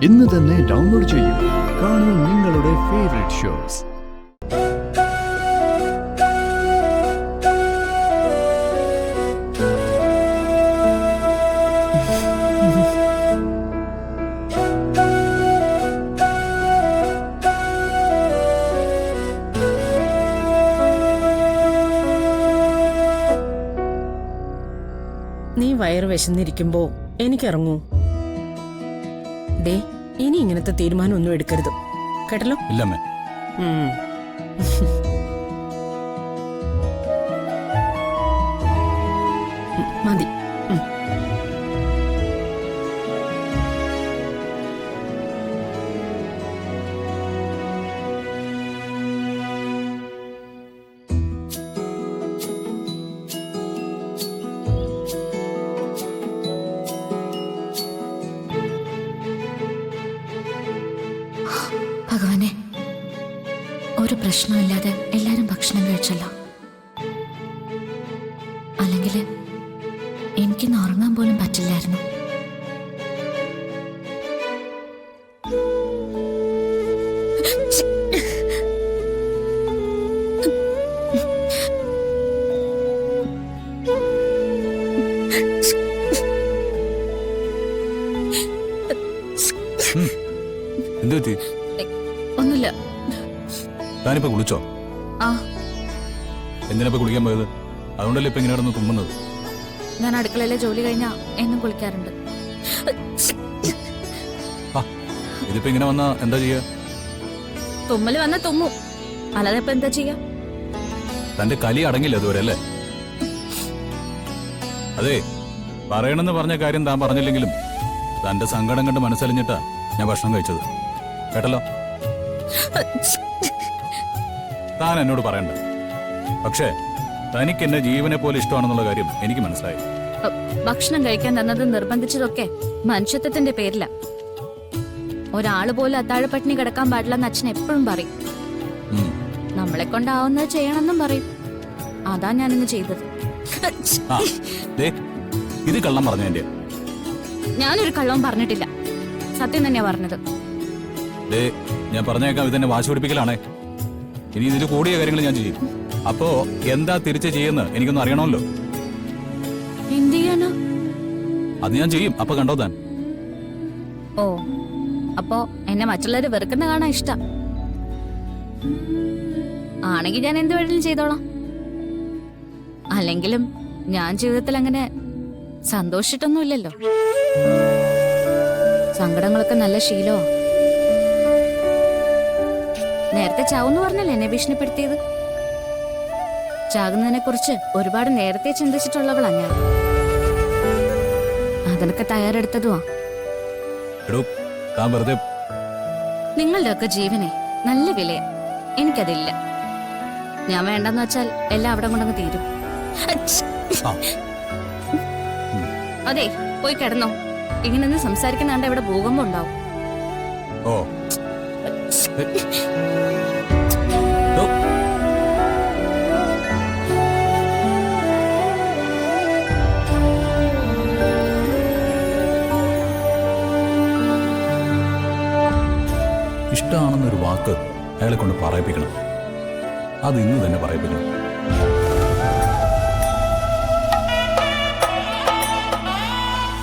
ഇന്ന് തന്നെ ഡൗൺലോഡ് ചെയ്യൂ. കാണൂ നിങ്ങളുടെ ഫേവറേറ്റ് ഷോസ്. നീ വയറ് വിശന്നിരിക്കുമ്പോ എനിക്കിറങ്ങൂ. ഡേ, ഇനി ഇങ്ങനത്തെ തീരുമാനം ഒന്നും എടുക്കരുത് കേട്ടല്ലോ. ഇല്ലമ്മേ. മതി. ഭഗവാനെ, ഒരു പ്രശ്നമില്ലാതെ എല്ലാരും ഭക്ഷണം കഴിച്ചല്ലോ. അല്ലെങ്കിൽ എനിക്കിന്ന് ഉറങ്ങാൻ പോലും പറ്റില്ലായിരുന്നു. എന്ത് പറ്റി? ഒന്നുമില്ല. താനിപ്പോ കുളിച്ചോ? ആ, എന്തിനാ കുളിക്കാൻ പോയത്? അതുകൊണ്ടല്ലേ ഇപ്പൊ ഇങ്ങനെ കിടന്ന് തുമ്മുന്നത്? ഞാൻ അടുക്കളയിലെ ജോലി കഴിഞ്ഞാ എന്നും കുളിക്കാറുണ്ട്. ഇതിപ്പോ ഇങ്ങനെ വന്നാ എന്താ ചെയ്യാ? തുമ്മല് വന്ന തുമ്മും, അല്ലാതെ ഇപ്പൊ എന്താ ചെയ്യാ? തന്റെ കലി അടങ്ങില്ല അതുവരെ അല്ലേ? അതെ, പറയണമെന്ന് പറഞ്ഞ കാര്യം താൻ പറഞ്ഞില്ലെങ്കിലും തന്റെ സങ്കടം കണ്ട് മനസ്സലിഞ്ഞിട്ടാ ഞാൻ ഭക്ഷണം കഴിച്ചത്. കേട്ടല്ലോ? താൻ എന്നോട് പറയണ്ട. പക്ഷേ തനിക്ക് എന്നെ ജീവനെ പോലെ ഇഷ്ടമാണെന്നുള്ള കാര്യം എനിക്ക് മനസ്സിലായി. ഭക്ഷണം കഴിക്കാൻ തന്നത് നിർബന്ധിച്ചതൊക്കെ മനുഷ്യത്വത്തിന്റെ പേരില. ഒരാള് പോലും അത്താഴപ്പട്ടിണി കിടക്കാൻ പാടില്ലെന്ന് അച്ഛൻ എപ്പോഴും പറയും. നമ്മളെ കൊണ്ടാവുന്നത് ചെയ്യണമെന്നും പറയും. അതാ ഞാനിന്ന് ചെയ്തത്. ഇത് കള്ളം പറഞ്ഞതിന്റെ? ഞാനൊരു കള്ളവും പറഞ്ഞിട്ടില്ല, സത്യം തന്നെയാ പറഞ്ഞത്. ഞാൻ പറഞ്ഞേക്കാം, ഇതെന്നെ വാശി പിടിപ്പിക്കലാണേ. ഇനി ഇതിൽ കൂടിയ കാര്യങ്ങൾ ഞാൻ ചെയ്യും. അപ്പോ എന്താ തിരിച്ച് ചെയ്യുന്ന എനിക്കൊന്നും അറിയണമല്ലോ. എന്ത് ചെയ്യാനോ? അത് ഞാൻ ചെയ്യും. അപ്പൊ കണ്ടോ താൻ? ഓ, അപ്പോ എന്നെ മറ്റുള്ളവര് വെറുക്കുന്ന കാണാൻ ഇഷ്ടം ആണെങ്കിൽ ഞാൻ എന്ത് വേണമെങ്കിലും ചെയ്തോളാം. അല്ലെങ്കിലും ഞാൻ ജീവിതത്തിൽ അങ്ങനെ സന്തോഷിച്ചിട്ടൊന്നുമില്ലല്ലോ. സങ്കടങ്ങളൊക്കെ നല്ല ശീലോ. നേരത്തെ ചാവെന്ന് പറഞ്ഞല്ലേ എന്നെ ഭീഷണിപ്പെടുത്തിയത്? ചാകുന്നതിനെ കുറിച്ച് ഒരുപാട് നേരത്തെ ചിന്തിച്ചിട്ടുള്ളവളാ ഞാൻ. അതിനൊക്കെ തയ്യാറെടുത്തതുവാ. നിങ്ങളുടെ ഒക്കെ ജീവനെ നല്ല വിലയാ. എനിക്കതില്ല. ഞാൻ വേണ്ടെന്ന് വെച്ചാൽ എല്ലാം അവിടെ കൊണ്ടങ്ങ് തീരും. അതെ, പോയി കിടന്നോ. ഇങ്ങനെ സംസാരിക്കുന്നാണ്ട് ഇവിടെ ഭൂകമ്പം ഉണ്ടാവും. ഇഷ്ടമാണെന്നൊരു വാക്ക് അയാളെ കൊണ്ട് പറയിപ്പിക്കണം. അത് ഇന്ന് തന്നെ പറയിപ്പിക്കണം.